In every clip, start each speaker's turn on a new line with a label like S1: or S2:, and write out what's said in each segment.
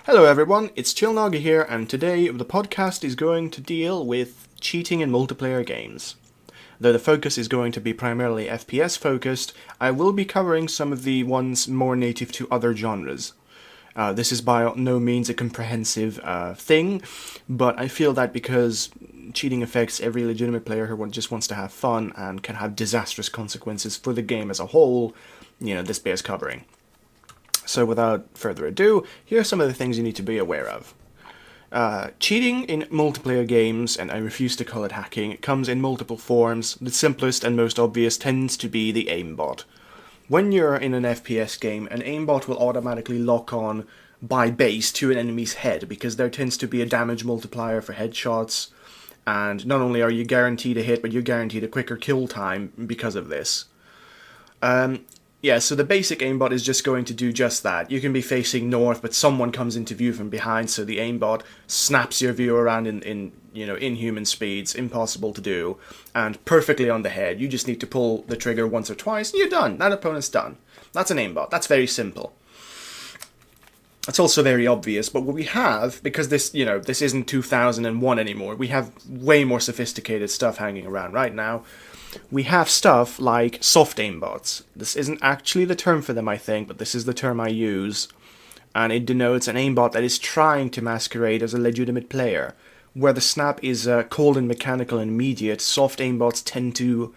S1: Hello everyone, it's ChillNaga here, and today the podcast is going to deal with cheating in multiplayer games. Though the focus is going to be primarily FPS focused, I will be covering some of the ones more native to other genres. This is by no means a comprehensive thing, but I feel that because cheating affects every legitimate player who just wants to have fun and can have disastrous consequences for the game as a whole, this bears covering. So without further ado, here are some of the things you need to be aware of. Cheating in multiplayer games, and I refuse to call it hacking, comes in multiple forms. The simplest and most obvious tends to be the aimbot. When you're in an FPS game, an aimbot will automatically lock on by base to an enemy's head, because there tends to be a damage multiplier for headshots, and not only are you guaranteed a hit, but you're guaranteed a quicker kill time because of this. So the basic aimbot is just going to do just that. You can be facing north, but someone comes into view from behind, so the aimbot snaps your view around in inhuman speeds, impossible to do, and perfectly on the head. You just need to pull the trigger once or twice, and you're done. That opponent's done. That's an aimbot. That's very simple. It's also very obvious, but what we have, because this isn't 2001 anymore, we have way more sophisticated stuff hanging around right now. We have stuff like soft aimbots. This isn't actually the term for them, I think, but this is the term I use. And it denotes an aimbot that is trying to masquerade as a legitimate player. Where the snap is cold and mechanical and immediate, soft aimbots tend to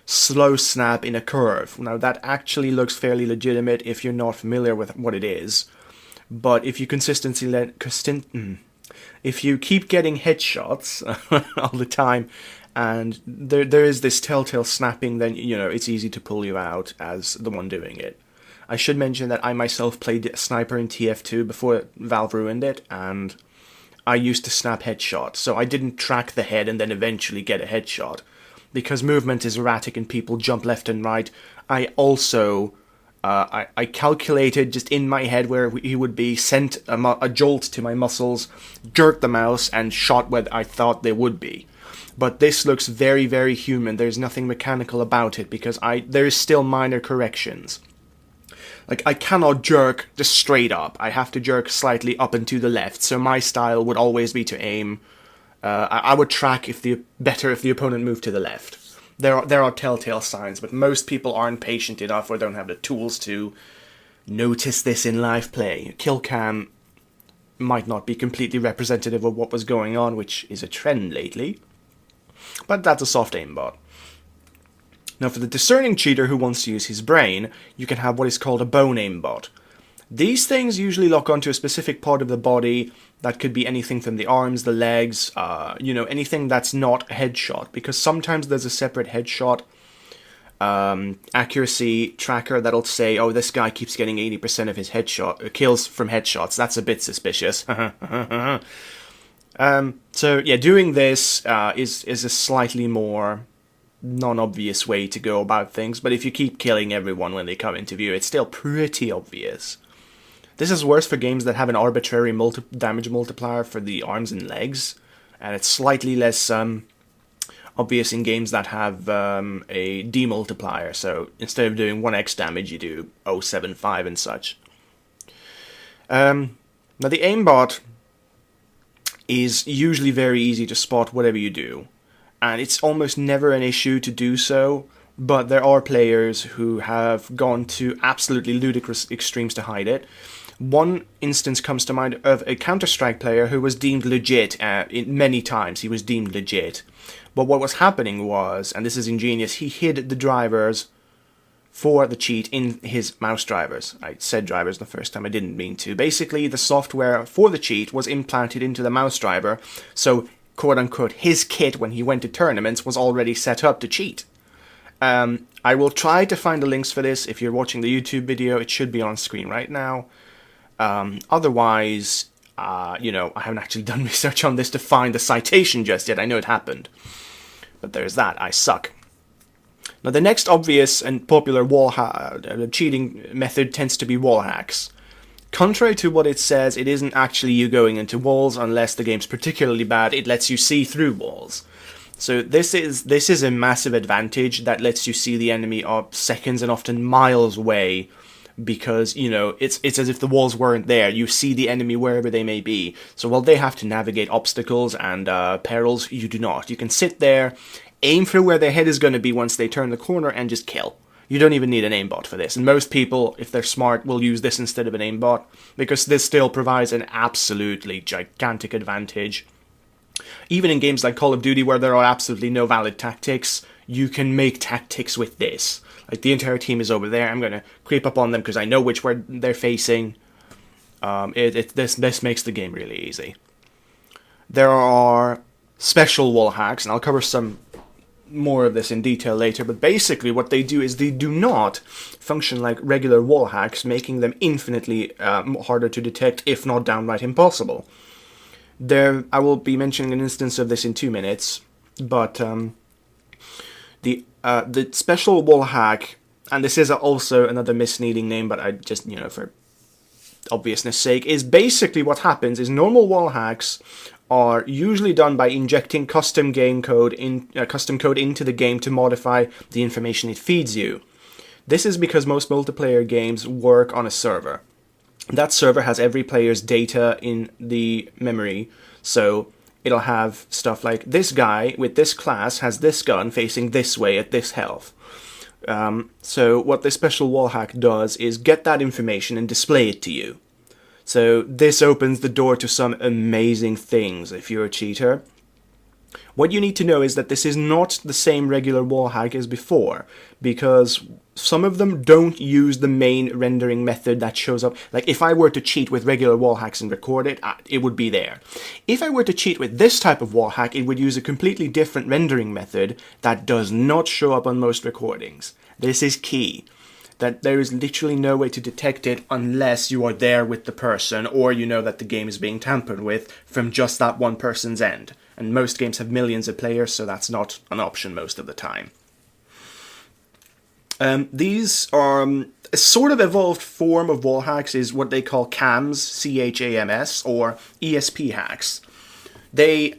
S1: slow snap in a curve. Now that actually looks fairly legitimate if you're not familiar with what it is. But if you if you keep getting headshots all the time, and there is this telltale snapping, then, it's easy to pull you out as the one doing it. I should mention that I myself played Sniper in TF2 before Valve ruined it, and I used to snap headshots, so I didn't track the head and then eventually get a headshot. Because movement is erratic and people jump left and right, I also... I calculated just in my head where he would be, sent a jolt to my muscles, jerked the mouse, and shot where I thought they would be. But this looks very, very human. There's nothing mechanical about it, because there's still minor corrections. Like, I cannot jerk just straight up. I have to jerk slightly up and to the left, so my style would always be to aim. I would track if the opponent moved to the left. There are telltale signs, but most people aren't patient enough or don't have the tools to notice this in live play. Kill cam might not be completely representative of what was going on, which is a trend lately. But that's a soft aimbot. Now for the discerning cheater who wants to use his brain, you can have what is called a bone aimbot. These things usually lock onto a specific part of the body. That could be anything from the arms, the legs, anything that's not a headshot, because sometimes there's a separate headshot accuracy tracker that'll say, oh, this guy keeps getting 80% of his kills from headshots. That's a bit suspicious. Doing this is a slightly more non-obvious way to go about things, but if you keep killing everyone when they come into view, it's still pretty obvious. This is worse for games that have an arbitrary damage multiplier for the arms and legs, and it's slightly less obvious in games that have a demultiplier, so instead of doing 1x damage, you do 0.75 and such. Now the aimbot is usually very easy to spot whatever you do, and it's almost never an issue to do so, but there are players who have gone to absolutely ludicrous extremes to hide it. One instance comes to mind of a Counter-Strike player who was deemed legit many times. He was deemed legit. But what was happening was, and this is ingenious, he hid the drivers for the cheat in his mouse drivers. I said drivers the first time, I didn't mean to. Basically, the software for the cheat was implanted into the mouse driver, so, quote-unquote, his kit when he went to tournaments was already set up to cheat. I will try to find the links for this. If you're watching the YouTube video, it should be on screen right now. Otherwise, I haven't actually done research on this to find the citation just yet. I know it happened. But there's that. I suck. Now, the next obvious and popular cheating method tends to be wall hacks. Contrary to what it says, it isn't actually you going into walls unless the game's particularly bad. It lets you see through walls. So this is a massive advantage that lets you see the enemy seconds and often miles away because, you know, it's as if the walls weren't there. You see the enemy wherever they may be. So while they have to navigate obstacles and perils, you do not. You can sit there, aim for where their head is going to be once they turn the corner, and just kill. You don't even need an aimbot for this. And most people, if they're smart, will use this instead of an aimbot, because this still provides an absolutely gigantic advantage. Even in games like Call of Duty, where there are absolutely no valid tactics, you can make tactics with this. Like, the entire team is over there, I'm going to creep up on them because I know which way they're facing. This makes the game really easy. There are special wall hacks, and I'll cover some more of this in detail later, but basically what they do is they do not function like regular wall hacks, making them infinitely harder to detect, if not downright impossible. I will be mentioning an instance of this in 2 minutes, but the special wall hack, and this is also another misleading name, but I just, you know, for obviousness sake, is basically what happens is normal wall hacks are usually done by injecting custom code into the game to modify the information it feeds you. This is because most multiplayer games work on a server. That server has every player's data in the memory, so it'll have stuff like, this guy with this class has this gun facing this way at this health. So what this special wall hack does is get that information and display it to you. So this opens the door to some amazing things if you're a cheater. What you need to know is that this is not the same regular wall hack as before, because some of them don't use the main rendering method that shows up. Like, if I were to cheat with regular wall hacks and record it, it would be there. If I were to cheat with this type of wall hack, it would use a completely different rendering method that does not show up on most recordings. This is key. That there is literally no way to detect it unless you are there with the person, or you know that the game is being tampered with from just that one person's end. And most games have millions of players, so that's not an option most of the time. These are a sort of evolved form of wall hacks is what they call CAMs, C-H-A-M-S, or ESP hacks. They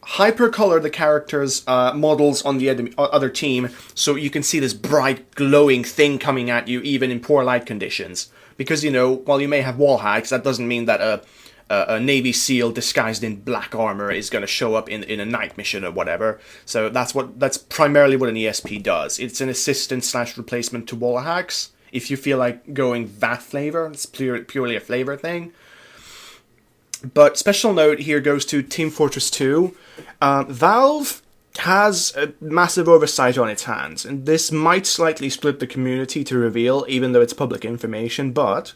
S1: hypercolor the characters' models on the other team, so you can see this bright, glowing thing coming at you even in poor light conditions. Because, you know, while you may have wall hacks, that doesn't mean that a Navy SEAL disguised in black armor is going to show up in a night mission or whatever. So that's primarily what an ESP does. It's an assistant / replacement to wall hacks. If you feel like going that flavor, it's purely a flavor thing. But special note here goes to Team Fortress 2. Valve has a massive oversight on its hands, and this might slightly split the community to reveal, even though it's public information, but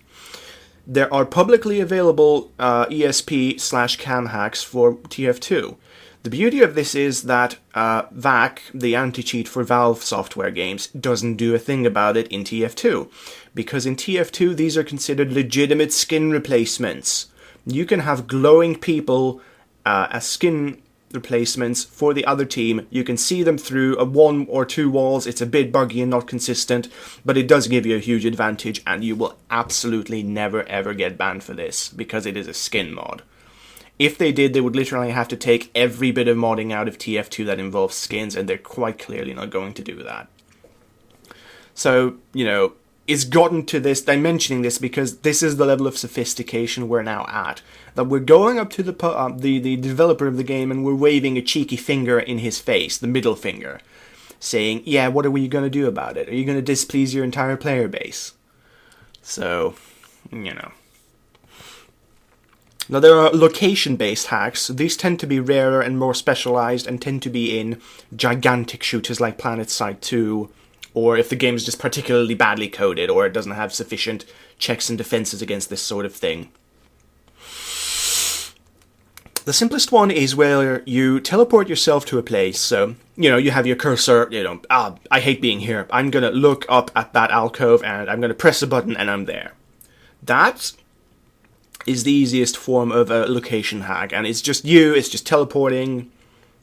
S1: there are publicly available ESP / cam hacks for TF2. The beauty of this is that VAC, the anti-cheat for Valve software games, doesn't do a thing about it in TF2, because in TF2 these are considered legitimate skin replacements. You can have glowing people as skin replacements for the other team. You can see them through a 1 or 2 walls. It's a bit buggy and not consistent, but it does give you a huge advantage, and you will absolutely never ever get banned for this, because it is a skin mod. If they did, they would literally have to take every bit of modding out of TF2 that involves skins, and they're quite clearly not going to do that. So, you know, it's gotten to this, I'm mentioning this because this is the level of sophistication we're now at. That we're going up to the developer of the game and we're waving a cheeky finger in his face, the middle finger, saying, yeah, what are we going to do about it? Are you going to displease your entire player base? So, you know. Now, there are location-based hacks. These tend to be rarer and more specialized and tend to be in gigantic shooters like PlanetSide 2, or if the game is just particularly badly coded, or it doesn't have sufficient checks and defenses against this sort of thing. The simplest one is where you teleport yourself to a place. So, you know, you have your cursor, you know, I hate being here. I'm going to look up at that alcove and I'm going to press a button and I'm there. That is the easiest form of a location hack, and it's just teleporting.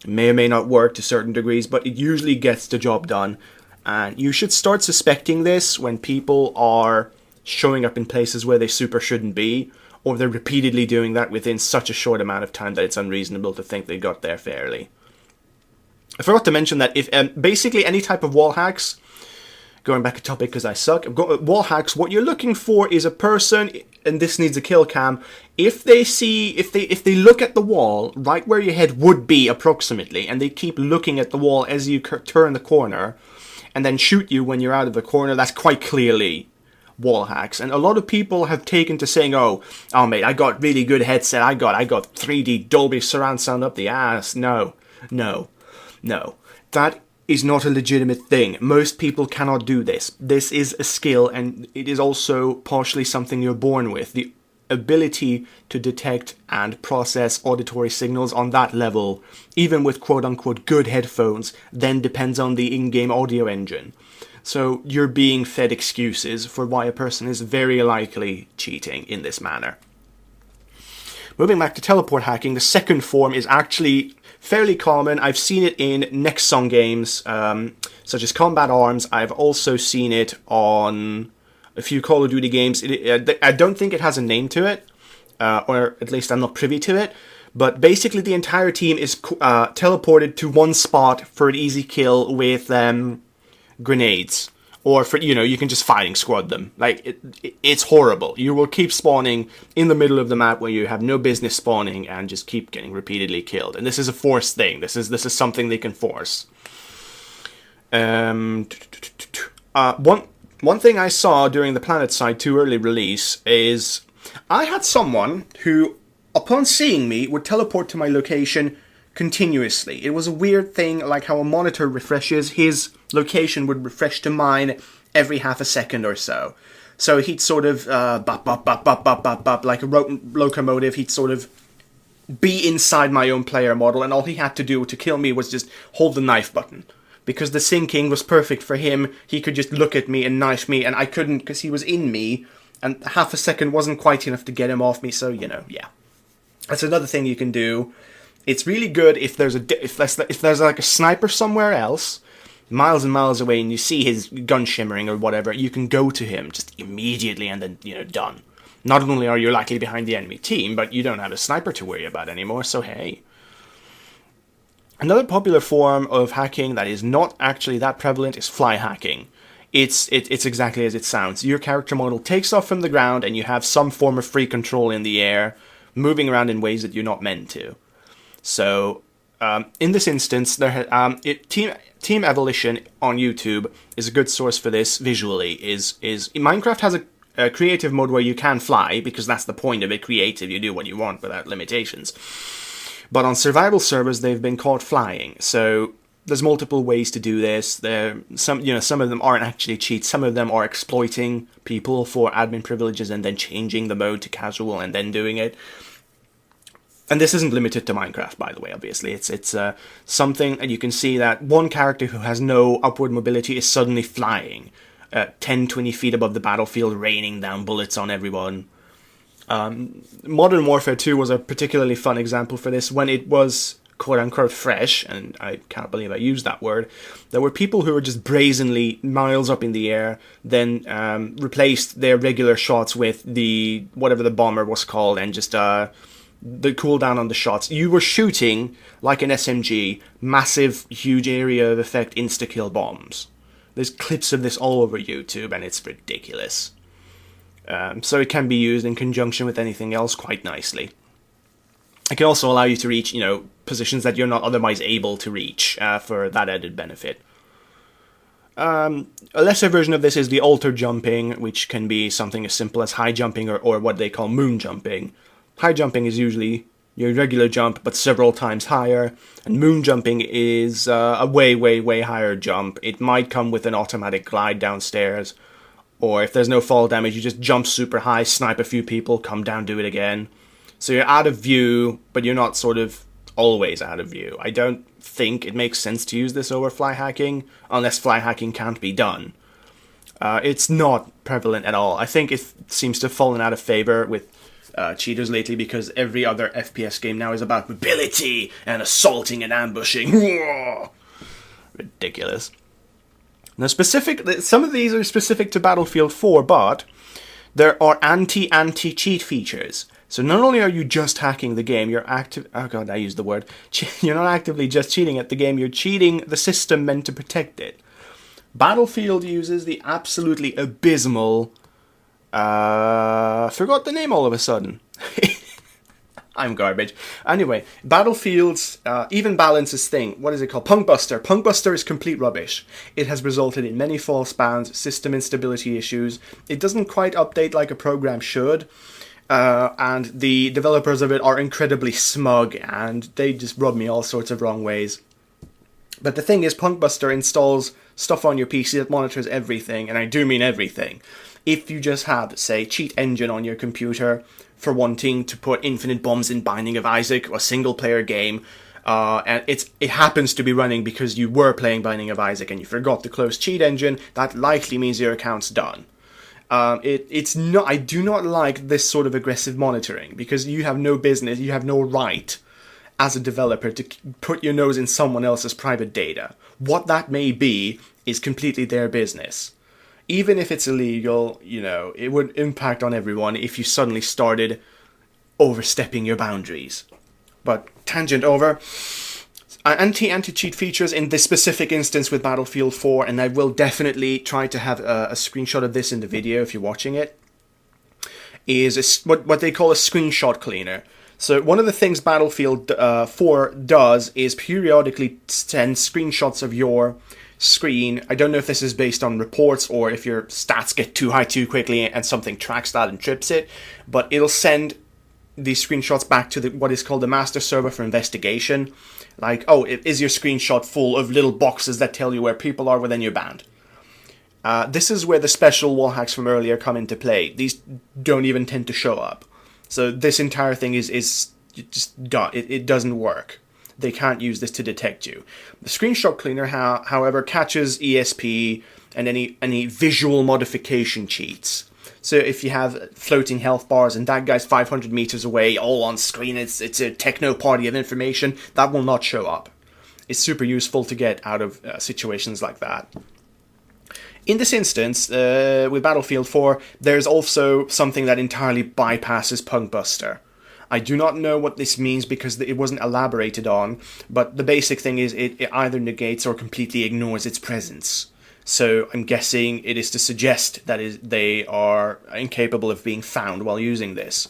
S1: It may or may not work to certain degrees, but it usually gets the job done. And you should start suspecting this when people are showing up in places where they super shouldn't be, or they're repeatedly doing that within such a short amount of time that it's unreasonable to think they got there fairly. I forgot to mention that if basically any type of wall hacks, going back to topic because I suck. Wall hacks. What you're looking for is a person, and this needs a kill cam. If they look at the wall right where your head would be approximately, and they keep looking at the wall as you turn the corner, and then shoot you when you're out of the corner, that's quite clearly wall hacks. And a lot of people have taken to saying, oh mate, I got really good headset, I got 3D Dolby surround sound up the ass. No. That is not a legitimate thing. Most people cannot do this. This is a skill, and it is also partially something you're born with. The ability to detect and process auditory signals on that level, even with quote-unquote good headphones, then depends on the in-game audio engine. So you're being fed excuses for why a person is very likely cheating in this manner. Moving back to teleport hacking, the second form is actually fairly common. I've seen it in next song games, such as Combat Arms. I've also seen it on a few Call of Duty games. I don't think it has a name to it, or at least I'm not privy to it. But basically the entire team is teleported to one spot for an easy kill with grenades. Or for, you can just firing squad them. Like, it's horrible. You will keep spawning in the middle of the map where you have no business spawning and just keep getting repeatedly killed. And this is a forced thing. This is something they can force. One thing I saw during the PlanetSide 2 early release is I had someone who, upon seeing me, would teleport to my location continuously. It was a weird thing, like how a monitor refreshes. His location would refresh to mine every half a second or so. So he'd sort of bop, bop, bop, bop, bop, bop, bop, like a locomotive. He'd sort of be inside my own player model, and all he had to do to kill me was just hold the knife button. Because the syncing was perfect for him, he could just look at me and knife me, and I couldn't because he was in me, and half a second wasn't quite enough to get him off me, so, yeah. That's another thing you can do. It's really good if there's like a sniper somewhere else, miles and miles away, and you see his gun shimmering or whatever, you can go to him just immediately and then, done. Not only are you likely behind the enemy team, but you don't have a sniper to worry about anymore, so hey. Another popular form of hacking that is not actually that prevalent is fly hacking. It's exactly as it sounds. Your character model takes off from the ground and you have some form of free control in the air, moving around in ways that you're not meant to. So, in this instance, Team Evolution on YouTube is a good source for this visually. Minecraft has a creative mode where you can fly, because that's the point of it, creative, you do what you want without limitations. But on survival servers, they've been caught flying, so there's multiple ways to do this. Some of them aren't actually cheats, some of them are exploiting people for admin privileges and then changing the mode to casual and then doing it. And this isn't limited to Minecraft, by the way, obviously. It's something, and you can see that one character who has no upward mobility is suddenly flying 10-20 feet above the battlefield, raining down bullets on everyone. Modern Warfare 2 was a particularly fun example for this. When it was quote-unquote fresh, and I can't believe I used that word, there were people who were just brazenly miles up in the air, then replaced their regular shots with whatever the bomber was called, and just the cooldown on the shots. You were shooting, like an SMG, massive, huge area of effect insta-kill bombs. There's clips of this all over YouTube, and it's ridiculous. So it can be used in conjunction with anything else quite nicely. It can also allow you to reach, positions that you're not otherwise able to reach, for that added benefit. A lesser version of this is the alter jumping, which can be something as simple as high jumping or what they call moon jumping. High jumping is usually your regular jump, but several times higher, and moon jumping is a way, way, way higher jump. It might come with an automatic glide downstairs, or if there's no fall damage, you just jump super high, snipe a few people, come down, do it again. So you're out of view, but you're not sort of always out of view. I don't think it makes sense to use this over fly hacking, unless fly hacking can't be done. It's not prevalent at all. I think it seems to have fallen out of favor with cheaters lately, because every other FPS game now is about mobility and assaulting and ambushing. Ridiculous. Now, some of these are specific to Battlefield 4, but there are anti-cheat features. So not only are you just hacking the game, you're not actively just cheating at the game, you're cheating the system meant to protect it. Battlefield uses the absolutely abysmal... forgot the name all of a sudden. I'm garbage. Anyway, Battlefield's even balances thing. What is it called? Punkbuster. Punkbuster is complete rubbish. It has resulted in many false bans, system instability issues. It doesn't quite update like a program should. And the developers of it are incredibly smug, and they just rub me all sorts of wrong ways. But the thing is, Punkbuster installs stuff on your PC that monitors everything, and I do mean everything. If you just have, say, Cheat Engine on your computer for wanting to put infinite bombs in Binding of Isaac, or a single-player game, and it happens to be running because you were playing Binding of Isaac and you forgot to close Cheat Engine, that likely means your account's done. It's not. I do not like this sort of aggressive monitoring, because you have no business, you have no right as a developer to put your nose in someone else's private data. What that may be is completely their business. Even if it's illegal, you know, it would impact on everyone if you suddenly started overstepping your boundaries. But tangent over. Anti-cheat features in this specific instance with Battlefield 4, and I will definitely try to have a screenshot of this in the video if you're watching it, is what they call a screenshot cleaner. So one of the things Battlefield 4 does is periodically send screenshots of your screen. I don't know if this is based on reports or if your stats get too high too quickly and something tracks that and trips it, but it'll send these screenshots back to what is called the master server for investigation. Like, oh, is your screenshot full of little boxes that tell you where people are, well then you're banned. This is where the special wall hacks from earlier come into play. These don't even tend to show up. So this entire thing is just done. It doesn't work. They can't use this to detect you. The screenshot cleaner, however, catches ESP and any visual modification cheats. So if you have floating health bars and that guy's 500 meters away, all on screen, it's a techno party of information, that will not show up. It's super useful to get out of situations like that. In this instance, with Battlefield 4, there's also something that entirely bypasses Punkbuster. I do not know what this means because it wasn't elaborated on, but the basic thing is it either negates or completely ignores its presence. So I'm guessing it is to suggest that they are incapable of being found while using this.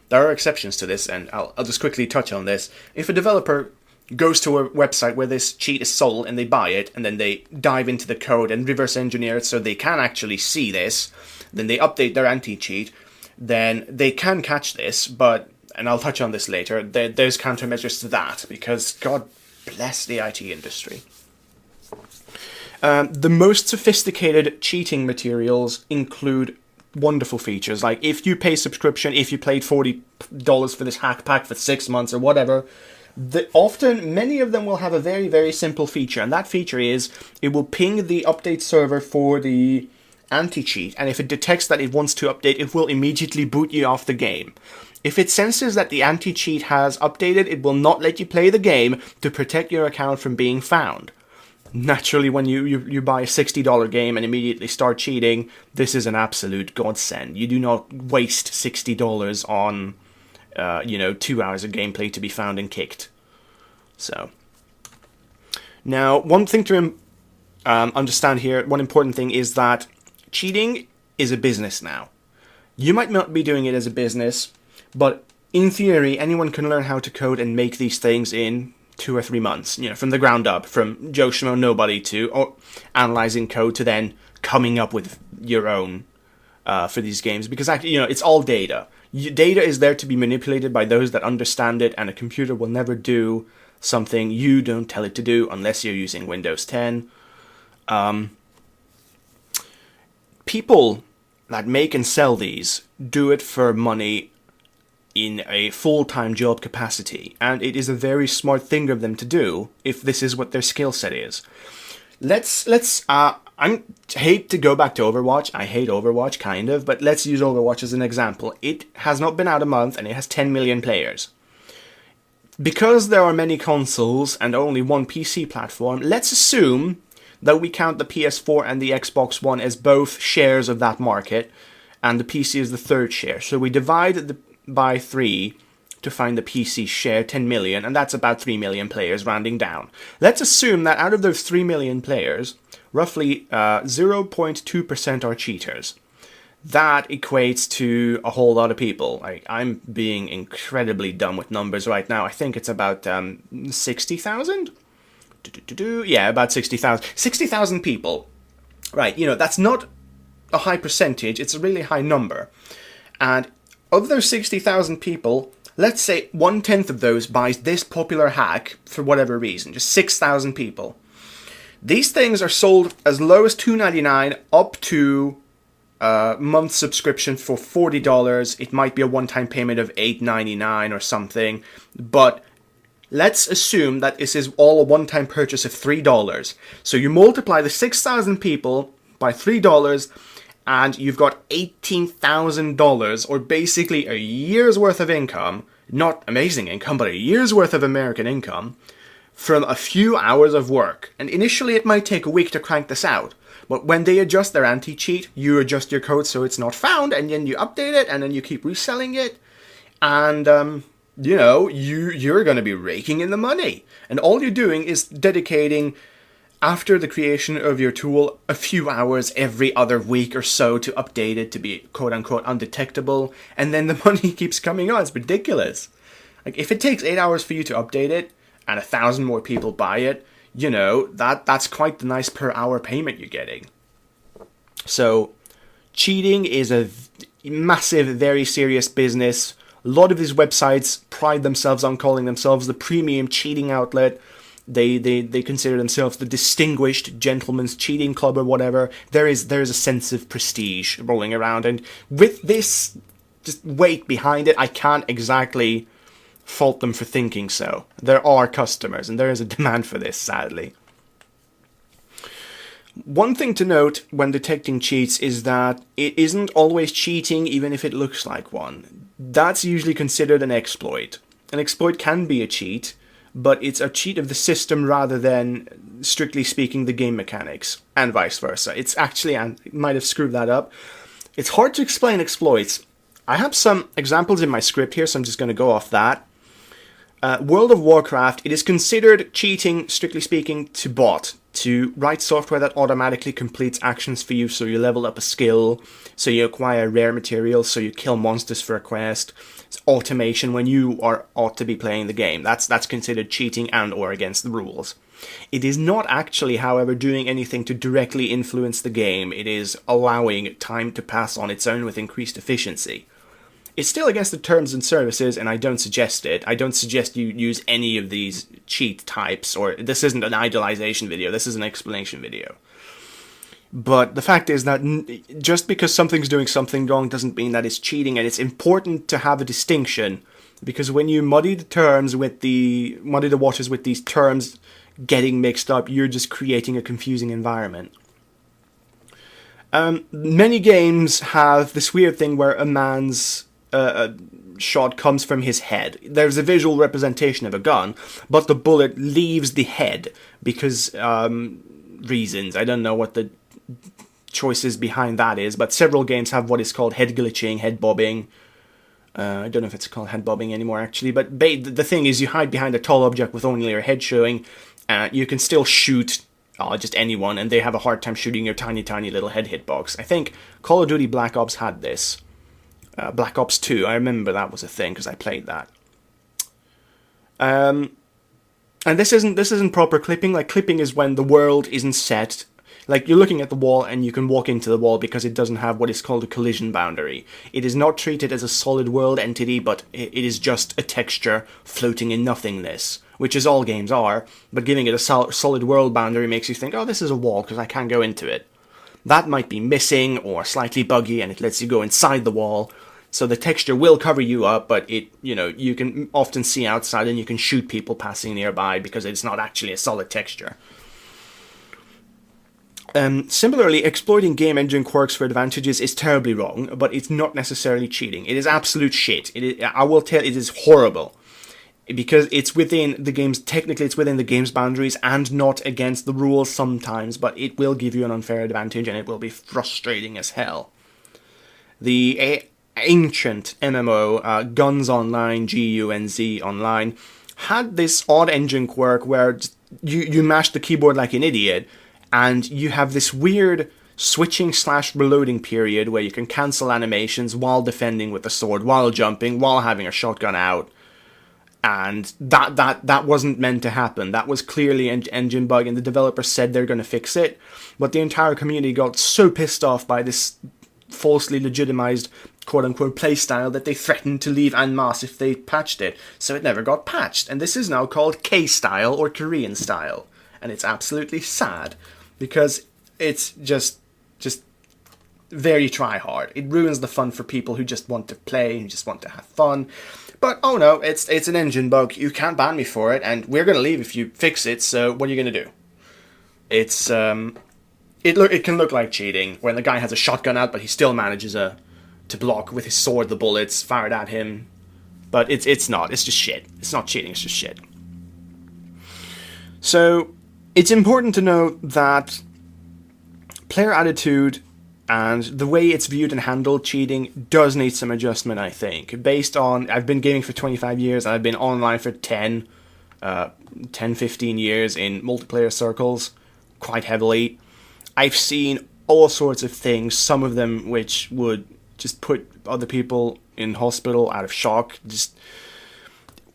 S1: There are exceptions to this, and I'll just quickly touch on this. If a developer goes to a website where this cheat is sold and they buy it, and then they dive into the code and reverse engineer it so they can actually see this, then they update their anti-cheat, then they can catch this, but, and I'll touch on this later, there's countermeasures to that, because God bless the IT industry. The most sophisticated cheating materials include wonderful features, like if you pay subscription, if you paid $40 for this hack pack for 6 months or whatever, often many of them will have a very, very simple feature, and that feature is it will ping the update server for the anti-cheat, and if it detects that it wants to update, it will immediately boot you off the game. If it senses that the anti-cheat has updated, it will not let you play the game to protect your account from being found. Naturally, when you buy a $60 game and immediately start cheating, this is an absolute godsend. You do not waste $60 on, 2 hours of gameplay to be found and kicked. So, now, one thing to understand here, one important thing is that cheating is a business now. You might not be doing it as a business, but in theory, anyone can learn how to code and make these things in 2 or 3 months, from the ground up, from Joe Schmo nobody to analyzing code to then coming up with your own for these games, because actually, it's all data. Data is there to be manipulated by those that understand it, and a computer will never do something you don't tell it to do unless you're using Windows 10. People that make and sell these do it for money in a full-time job capacity, and it is a very smart thing of them to do if this is what their skill set is. I hate to go back to Overwatch. I hate Overwatch, kind of, but let's use Overwatch as an example. It has not been out a month, and it has 10 million players. Because there are many consoles and only one PC platform, let's assume that we count the PS4 and the Xbox One as both shares of that market, and the PC is the third share. So we divide by 3 to find the PC share, 10 million, and that's about 3 million players, rounding down. Let's assume that out of those 3 million players, roughly 0.2% are cheaters. That equates to a whole lot of people. I'm being incredibly dumb with numbers right now. I think it's about 60,000? Yeah, about 60,000. 60,000 people. Right, that's not a high percentage, it's a really high number. And of those 60,000 people, let's say 1/10 of those buys this popular hack for whatever reason, just 6,000 people. These things are sold as low as $2.99 up to a month subscription for $40. It might be a one-time payment of $8.99 or something, but let's assume that this is all a one-time purchase of $3. So you multiply the 6,000 people by $3, and you've got $18,000, or basically a year's worth of income, not amazing income, but a year's worth of American income, from a few hours of work. And initially it might take a week to crank this out, but when they adjust their anti-cheat, you adjust your code so it's not found, and then you update it, and then you keep reselling it, and you're going to be raking in the money. And all you're doing is dedicating, after the creation of your tool, a few hours every other week or so to update it to be quote-unquote undetectable, and then the money keeps coming on. It's ridiculous. Like, if it takes 8 hours for you to update it, and 1,000 more people buy it, that's quite the nice per hour payment you're getting. So, cheating is a massive, very serious business. A lot of these websites pride themselves on calling themselves the premium cheating outlet. They consider themselves the distinguished gentleman's cheating club or whatever. There is a sense of prestige rolling around, and with this just weight behind it, I can't exactly fault them for thinking so. There are customers, and there is a demand for this, sadly. One thing to note when detecting cheats is that it isn't always cheating, even if it looks like one. That's usually considered an exploit. An exploit can be a cheat, but it's a cheat of the system rather than, strictly speaking, the game mechanics, and vice versa. It's actually, I might have screwed that up. It's hard to explain exploits. I have some examples in my script here, so I'm just going to go off that. World of Warcraft, it is considered cheating, strictly speaking, to bot, to write software that automatically completes actions for you, so you level up a skill, so you acquire rare materials, so you kill monsters for a quest. It's automation when you ought to be playing the game. That's considered cheating and or against the rules. It is not actually, however, doing anything to directly influence the game. It is allowing time to pass on its own with increased efficiency. It's still against the terms and services, and I don't suggest it. I don't suggest you use any of these cheat types, or this isn't an idolization video, this is an explanation video. But the fact is that just because something's doing something wrong doesn't mean that it's cheating, and it's important to have a distinction, because when you muddy the waters with these terms getting mixed up, you're just creating a confusing environment. Many games have this weird thing where a man's shot comes from his head. There's a visual representation of a gun, but the bullet leaves the head because reasons. I don't know what the choices behind that is, but several games have what is called head glitching, head bobbing. I don't know if it's called head bobbing anymore, actually, but the thing is, you hide behind a tall object with only your head showing, you can still shoot just anyone, and they have a hard time shooting your tiny, tiny little head hitbox. I think Call of Duty Black Ops had this. Black Ops 2, I remember that was a thing because I played that. And this isn't proper clipping. Like, clipping is when the world isn't set. Like, you're looking at the wall and you can walk into the wall because it doesn't have what is called a collision boundary. It is not treated as a solid world entity, but it is just a texture floating in nothingness, which is all games are, but giving it a solid world boundary makes you think, oh, this is a wall because I can't go into it. That might be missing or slightly buggy, and it lets you go inside the wall. So the texture will cover you up, but you can often see outside and you can shoot people passing nearby because it's not actually a solid texture. Similarly, exploiting game engine quirks for advantages is terribly wrong, but it's not necessarily cheating. It is absolute shit. I will tell, it is horrible. Because it's within the game's, technically it's within the game's boundaries and not against the rules sometimes, but it will give you an unfair advantage and it will be frustrating as hell. The ancient MMO, Guns Online, G-U-N-Z Online, had this odd engine quirk where you mash the keyboard like an idiot, and you have this weird switching/reloading period where you can cancel animations while defending with the sword, while jumping, while having a shotgun out. And that wasn't meant to happen. That was clearly an engine bug, and the developers said they're going to fix it. But the entire community got so pissed off by this falsely legitimized quote-unquote playstyle that they threatened to leave en masse if they patched it. So it never got patched. And this is now called K-style, or Korean style. And it's absolutely sad, because it's just very try-hard. It ruins the fun for people who just want to play and just want to have fun. But, oh no, it's an engine bug. You can't ban me for it, and we're going to leave if you fix it, so what are you going to do? It's, it can look like cheating, when the guy has a shotgun out, but he still manages to block with his sword the bullets fired at him. But it's not. It's just shit. It's not cheating, it's just shit. So, it's important to note that player attitude and the way it's viewed and handled cheating does need some adjustment, I think. Based on, I've been gaming for 25 years, and I've been online for 10, 15 years in multiplayer circles, quite heavily. I've seen all sorts of things, some of them which would just put other people in hospital out of shock. Just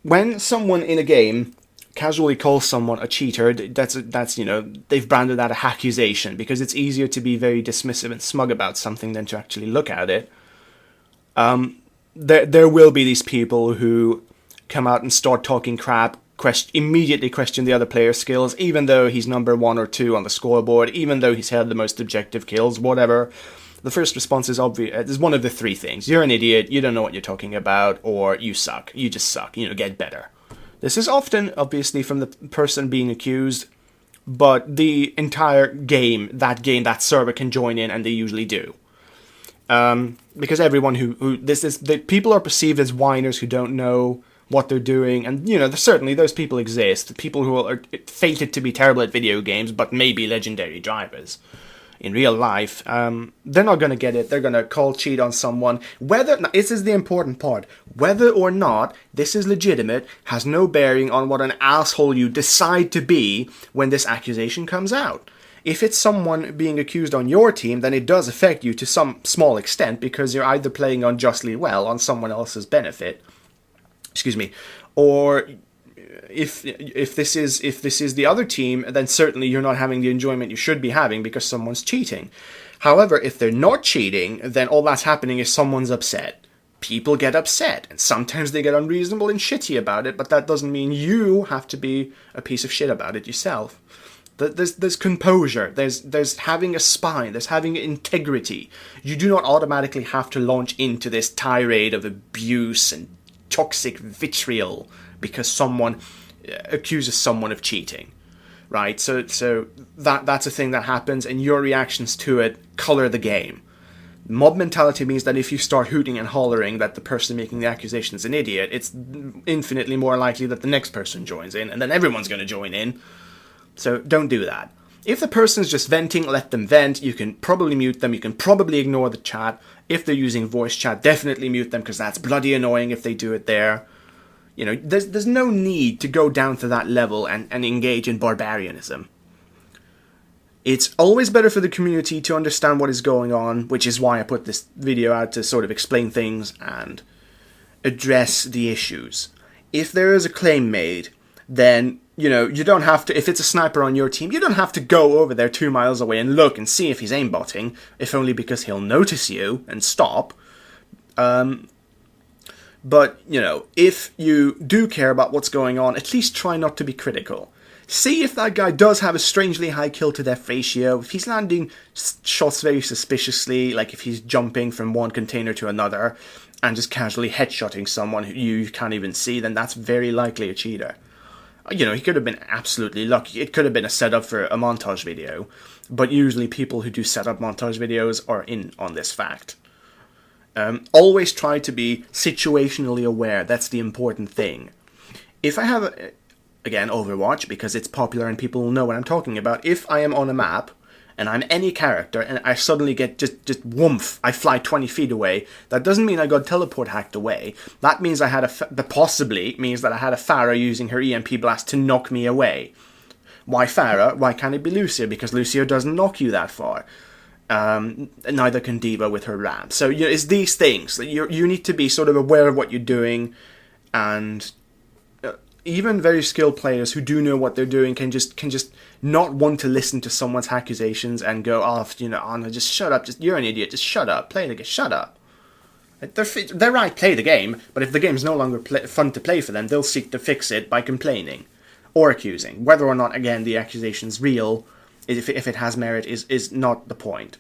S1: when someone in a game casually calls someone a cheater, that's you know, they've branded that a accusation, because it's easier to be very dismissive and smug about something than to actually look at it. There will be these people who come out and start talking crap, immediately question the other player's skills, even though he's number 1 or 2 on the scoreboard, even though he's had the most objective kills, whatever. The first response is obvious. Is one of the 3 things: you're an idiot, you don't know what you're talking about, or you suck. You just suck. You know, get better. This is often, obviously, from the person being accused, but the entire game, that server can join in, and they usually do. Because everyone people are perceived as whiners who don't know what they're doing, and, you know, certainly those people exist. People who are fated to be terrible at video games, but maybe legendary drivers. In real life, they're not going to get it. They're going to call cheat on someone. This is the important part. Whether or not this is legitimate has no bearing on what an asshole you decide to be when this accusation comes out. If it's someone being accused on your team, then it does affect you to some small extent, because you're either playing unjustly well on someone else's benefit. Excuse me. Or if this is the other team, then certainly you're not having the enjoyment you should be having because someone's cheating. However, if they're not cheating, then all that's happening is someone's upset. People get upset, and sometimes they get unreasonable and shitty about it, but that doesn't mean you have to be a piece of shit about it yourself. There's composure, there's having a spine, there's having integrity. You do not automatically have to launch into this tirade of abuse and toxic vitriol because someone accuses someone of cheating, right? So that's a thing that happens, and your reactions to it color the game. Mob mentality means that if you start hooting and hollering that the person making the accusation is an idiot, it's infinitely more likely that the next person joins in, and then everyone's going to join in. So don't do that. If the person's just venting, let them vent. You can probably mute them. You can probably ignore the chat. If they're using voice chat, definitely mute them, because that's bloody annoying if they do it there. You know, there's no need to go down to that level and engage in barbarianism. It's always better for the community to understand what is going on, which is why I put this video out, to sort of explain things and address the issues. If there is a claim made, then, you know, you don't have to, if it's a sniper on your team, you don't have to go over there 2 miles away and look and see if he's aimbotting, if only because he'll notice you and stop. But, you know, if you do care about what's going on, at least try not to be critical. See if that guy does have a strangely high kill-to-death ratio, if he's landing shots very suspiciously, like if he's jumping from one container to another and just casually headshotting someone who you can't even see, then that's very likely a cheater. You know, he could have been absolutely lucky. It could have been a setup for a montage video, but usually people who do setup montage videos are in on this fact. Always try to be situationally aware. That's the important thing. If I have, again, Overwatch, because it's popular and people will know what I'm talking about. If I am on a map and I'm any character and I suddenly get just woomph, I fly 20 feet away, that doesn't mean I got teleport hacked away. That means that possibly means that I had a Pharah using her EMP blast to knock me away. Why Pharah? Why can't it be Lucio? Because Lucio doesn't knock you that far. Neither can Diva with her ramp. So it's these things that you need to be sort of aware of what you're doing, and even very skilled players who do know what they're doing can just not want to listen to someone's accusations and go off, no, just shut up, you're an idiot, just shut up, play the game, shut up. They're right, play the game, but if the game's no longer fun to play for them, they'll seek to fix it by complaining or accusing. Whether or not, again, the accusation's real, if it has merit, is not the point.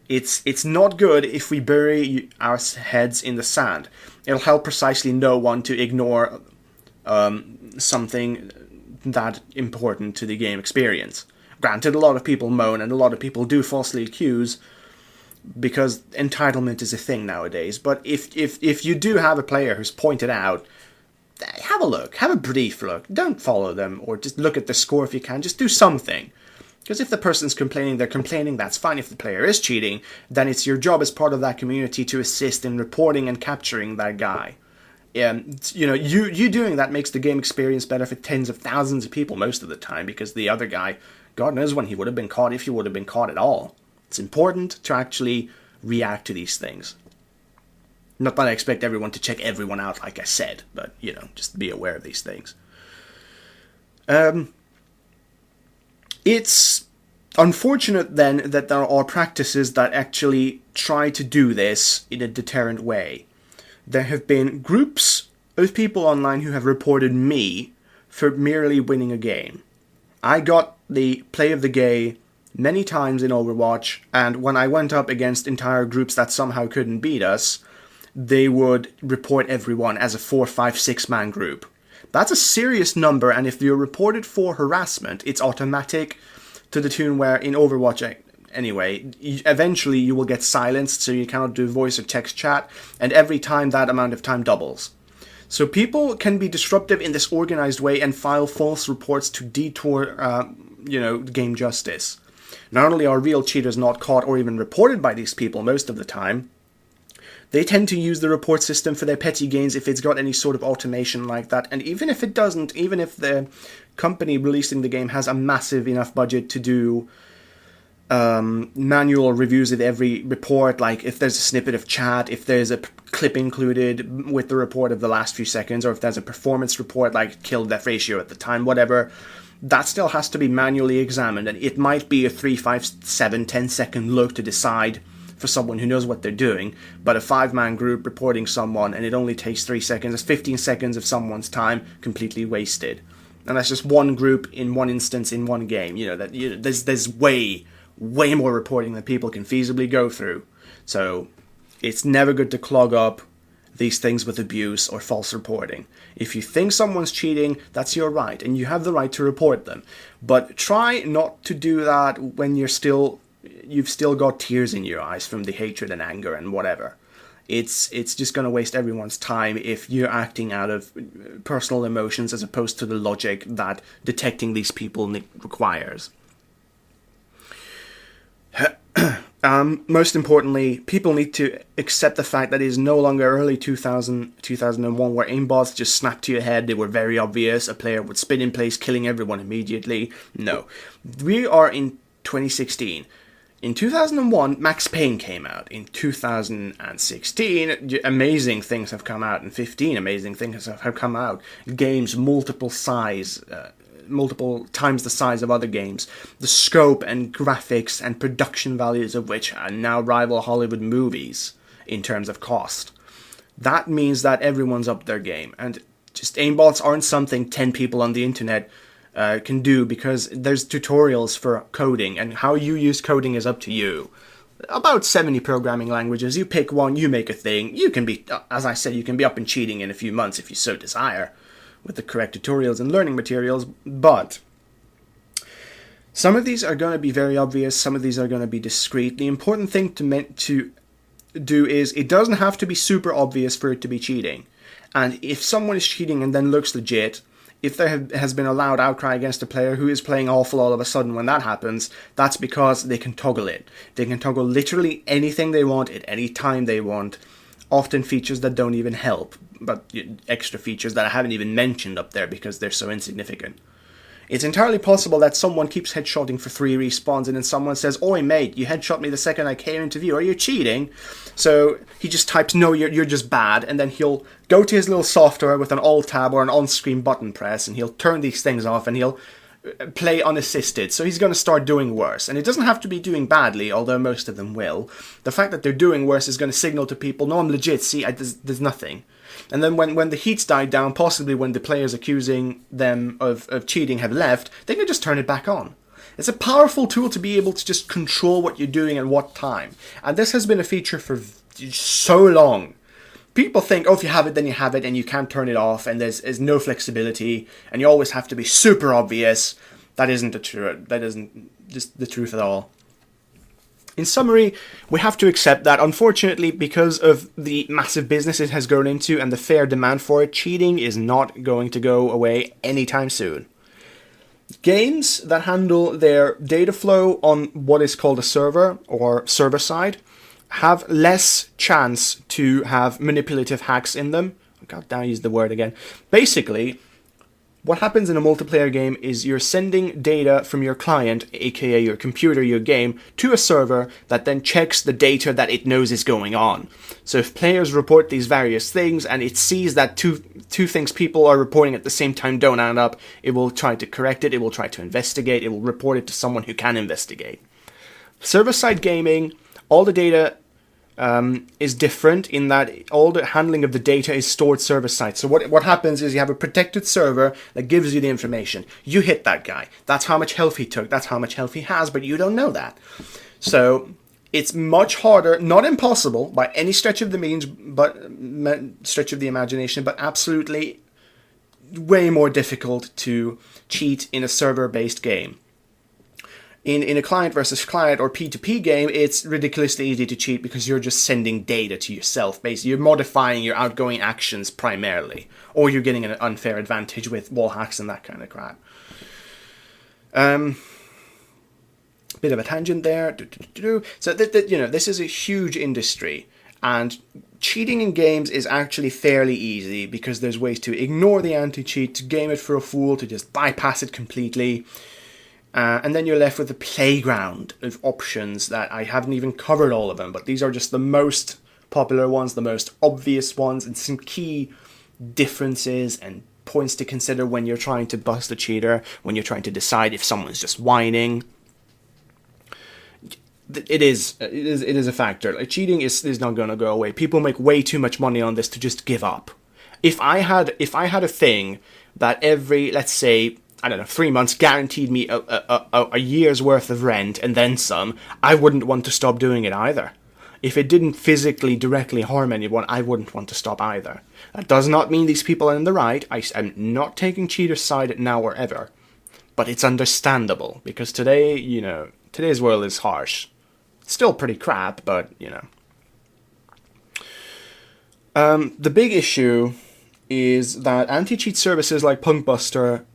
S1: It's not good if we bury our heads in the sand. It'll help precisely no one to ignore something that important to the game experience. Granted, a lot of people moan and a lot of people do falsely accuse, because entitlement is a thing nowadays. But if you do have a player who's pointed out, have a look, have a brief look. Don't follow them, or just look at the score if you can. Just do something. Because if the person's complaining, they're complaining, that's fine. If the player is cheating, then it's your job as part of that community to assist in reporting and capturing that guy. You doing that makes the game experience better for tens of thousands of people most of the time, because the other guy, God knows when he would have been caught, if he would have been caught at all. It's important to actually react to these things. Not that I expect everyone to check everyone out, like I said, but, just be aware of these things. It's unfortunate, then, that there are practices that actually try to do this in a deterrent way. There have been groups of people online who have reported me for merely winning a game. I got the play of the game many times in Overwatch, and when I went up against entire groups that somehow couldn't beat us, they would report everyone as a 4, 5, 6-man group. That's a serious number, and if you're reported for harassment, it's automatic, to the tune where in Overwatch anyway, eventually you will get silenced, so you cannot do voice or text chat, and every time that amount of time doubles. So people can be disruptive in this organized way and file false reports to detour, game justice. Not only are real cheaters not caught or even reported by these people most of the time, they tend to use the report system for their petty gains if it's got any sort of automation like that. And even if it doesn't, even if the company releasing the game has a massive enough budget to do manual reviews of every report, like if there's a snippet of chat, if there's a clip included with the report of the last few seconds, or if there's a performance report like kill-death ratio at the time, whatever, that still has to be manually examined, and it might be a 3, 5, 7, 10-second look to decide for someone who knows what they're doing, but a 5-man group reporting someone, and it only takes 3 seconds, that's 15 seconds of someone's time completely wasted. And that's just one group in one instance in one game. There's way more reporting than people can feasibly go through. So it's never good to clog up these things with abuse or false reporting. If you think someone's cheating, that's your right, and you have the right to report them. But try not to do that when you've still got tears in your eyes from the hatred and anger and whatever. It's just going to waste everyone's time if you're acting out of personal emotions as opposed to the logic that detecting these people requires. Most importantly, people need to accept the fact that it is no longer early 2001 where aimbots just snapped to your head, they were very obvious, a player would spin in place killing everyone immediately. No. We are in 2016. In 2001, Max Payne came out. In 2016, amazing things have come out. In 15, amazing things have come out. Games multiple times the size of other games. The scope and graphics and production values of which now rival Hollywood movies in terms of cost. That means that everyone's up their game. And just aimbots aren't something 10 people on the internet can do, because there's tutorials for coding, and how you use coding is up to you. About 70 programming languages, you pick one, you make a thing. You can be, as I said, you can be up and cheating in a few months if you so desire, with the correct tutorials and learning materials, but some of these are going to be very obvious, some of these are going to be discreet. The important thing to do is, it doesn't have to be super obvious for it to be cheating. And if someone is cheating and then looks legit, if there has been a loud outcry against a player who is playing awful all of a sudden when that happens, that's because they can toggle it. They can toggle literally anything they want at any time they want, often features that don't even help, but extra features that I haven't even mentioned up there because they're so insignificant. It's entirely possible that someone keeps headshotting for 3 respawns and then someone says, "Oi mate, you headshot me the second I came into view, are you cheating?" So he just types, "No, you're just bad," and then he'll go to his little software with an alt tab or an on-screen button press and he'll turn these things off and he'll play unassisted. So he's going to start doing worse. And it doesn't have to be doing badly, although most of them will. The fact that they're doing worse is going to signal to people, "No, I'm legit, see, there's nothing." And then when the heat's died down, possibly when the players accusing them of cheating have left, they can just turn it back on. It's a powerful tool to be able to just control what you're doing and what time. And this has been a feature for so long. People think, oh, if you have it, then you have it, and you can't turn it off, and there's no flexibility, and you always have to be super obvious. That isn't the truth. That isn't just the truth at all. In summary, we have to accept that, unfortunately, because of the massive business it has grown into and the fair demand for it, cheating is not going to go away anytime soon. Games that handle their data flow on what is called a server or server side have less chance to have manipulative hacks in them. God damn, I used the word again. Basically, what happens in a multiplayer game is you're sending data from your client, aka your computer, your game, to a server that then checks the data that it knows is going on. So if players report these various things and it sees that two things people are reporting at the same time don't add up, it will try to correct it, it will try to investigate, it will report it to someone who can investigate. Server-side gaming, all the data is different in that all the handling of the data is stored server-side. So what happens is you have a protected server that gives you the information. You hit that guy. That's how much health he took. That's how much health he has, but you don't know that. So it's much harder, not impossible by any stretch of the means, but stretch of the imagination, but absolutely way more difficult to cheat in a server-based game. In a client versus client or P2P game, it's ridiculously easy to cheat because you're just sending data to yourself. Basically, you're modifying your outgoing actions primarily, or you're getting an unfair advantage with wall hacks and that kind of crap. Bit of a tangent there. So this is a huge industry, and cheating in games is actually fairly easy because there's ways to ignore the anti-cheat, to game it for a fool, to just bypass it completely. And then you're left with a playground of options that I haven't even covered all of them, but these are just the most popular ones, the most obvious ones, and some key differences and points to consider when you're trying to bust a cheater, when you're trying to decide if someone's just whining. It is a factor. Like, cheating is not going to go away. People make way too much money on this to just give up. If I had a thing that every, let's say, I don't know, 3 months guaranteed me a year's worth of rent and then some, I wouldn't want to stop doing it either. If it didn't physically directly harm anyone, I wouldn't want to stop either. That does not mean these people are in the right. I'm not taking cheaters' side now or ever. But it's understandable, because today, today's world is harsh. It's still pretty crap, but, the big issue is that anti-cheat services like Punkbuster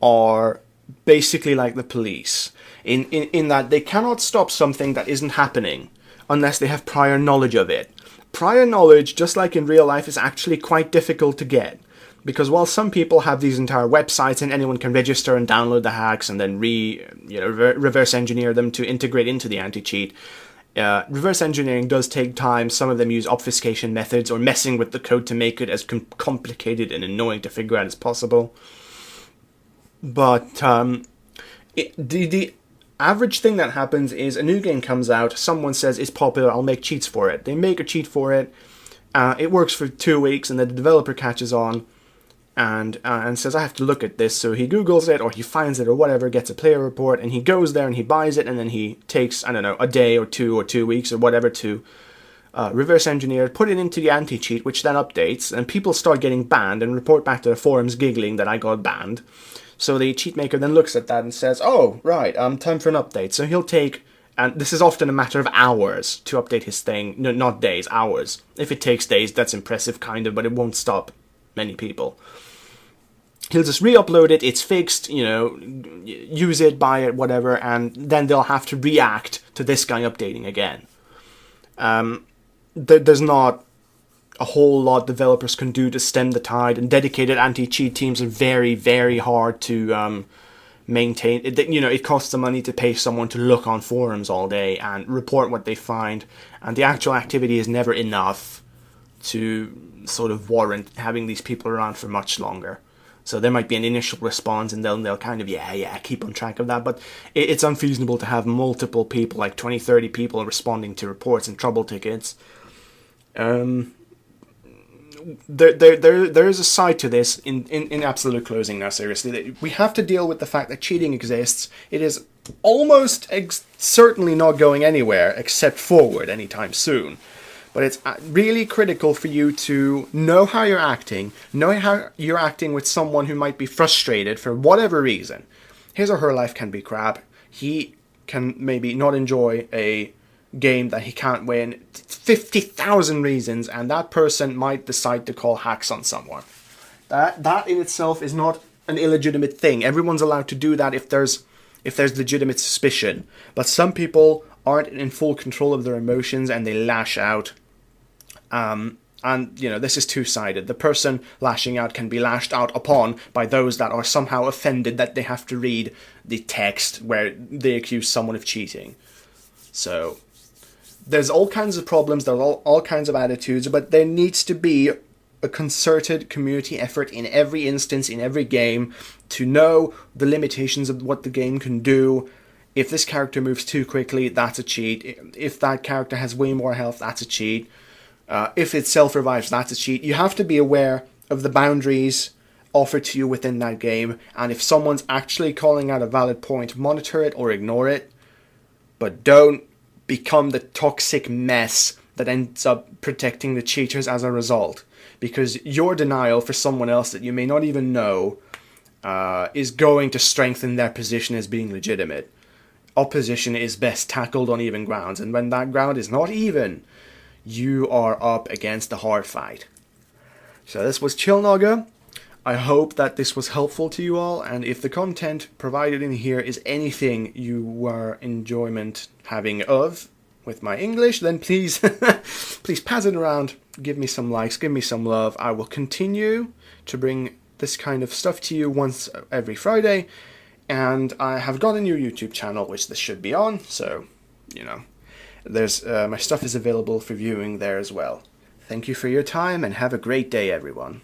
S1: are basically like the police, in that they cannot stop something that isn't happening unless they have prior knowledge of it. Prior knowledge, just like in real life, is actually quite difficult to get, because while some people have these entire websites and anyone can register and download the hacks and then reverse engineer them to integrate into the anti-cheat, reverse engineering does take time. Some of them use obfuscation methods or messing with the code to make it as complicated and annoying to figure out as possible. But the average thing that happens is a new game comes out, someone says it's popular, I'll make cheats for it. They make a cheat for it, it works for 2 weeks, and then the developer catches on and says, I have to look at this. So he Googles it, or he finds it, or whatever, gets a player report, and he goes there and he buys it, and then he takes, I don't know, a day or 2 weeks or whatever to reverse engineer it, put it into the anti-cheat, which then updates, and people start getting banned and report back to the forums giggling that I got banned. So the cheat maker then looks at that and says, oh, right, time for an update. So he'll take, and this is often a matter of hours to update his thing, no, not days, hours. If it takes days, that's impressive, kind of, but it won't stop many people. He'll just re-upload it, it's fixed, use it, buy it, whatever, and then they'll have to react to this guy updating again. There's not a whole lot developers can do to stem the tide, and dedicated anti-cheat teams are very, very hard to maintain it. You know, it costs them money to pay someone to look on forums all day and report what they find, and the actual activity is never enough to sort of warrant having these people around for much longer. So there might be an initial response, and they'll kind of, keep on track of that. But it's unfeasible to have multiple people, like 20, 30 people responding to reports and trouble tickets. There is a side to this in absolute closing now, seriously. We have to deal with the fact that cheating exists. It is almost certainly not going anywhere except forward anytime soon. But it's really critical for you to know how you're acting, know how you're acting with someone who might be frustrated for whatever reason. His or her life can be crap. He can maybe not enjoy a game that he can't win. 50,000 reasons, and that person might decide to call hacks on someone. That in itself is not an illegitimate thing. Everyone's allowed to do that if there's legitimate suspicion. But some people aren't in full control of their emotions and they lash out. And, you know, this is two-sided. The person lashing out can be lashed out upon by those that are somehow offended that they have to read the text where they accuse someone of cheating. So there's all kinds of problems, there's all kinds of attitudes, but there needs to be a concerted community effort in every instance, in every game, to know the limitations of what the game can do. If this character moves too quickly, that's a cheat. If that character has way more health, that's a cheat. If it self-revives, that's a cheat. You have to be aware of the boundaries offered to you within that game, and if someone's actually calling out a valid point, monitor it or ignore it, but don't become the toxic mess that ends up protecting the cheaters as a result, because your denial for someone else that you may not even know is going to strengthen their position as being legitimate. Opposition is best tackled on even grounds, and when that ground is not even, you are up against a hard fight. So this was ChillNaga. I hope that this was helpful to you all, and if the content provided in here is anything you were enjoyment having of with my English, then please please pass it around, give me some likes, give me some love. I will continue to bring this kind of stuff to you once every Friday, and I have got a new YouTube channel which this should be on, so you know, there's my stuff is available for viewing there as well. Thank you for your time and have a great day, everyone.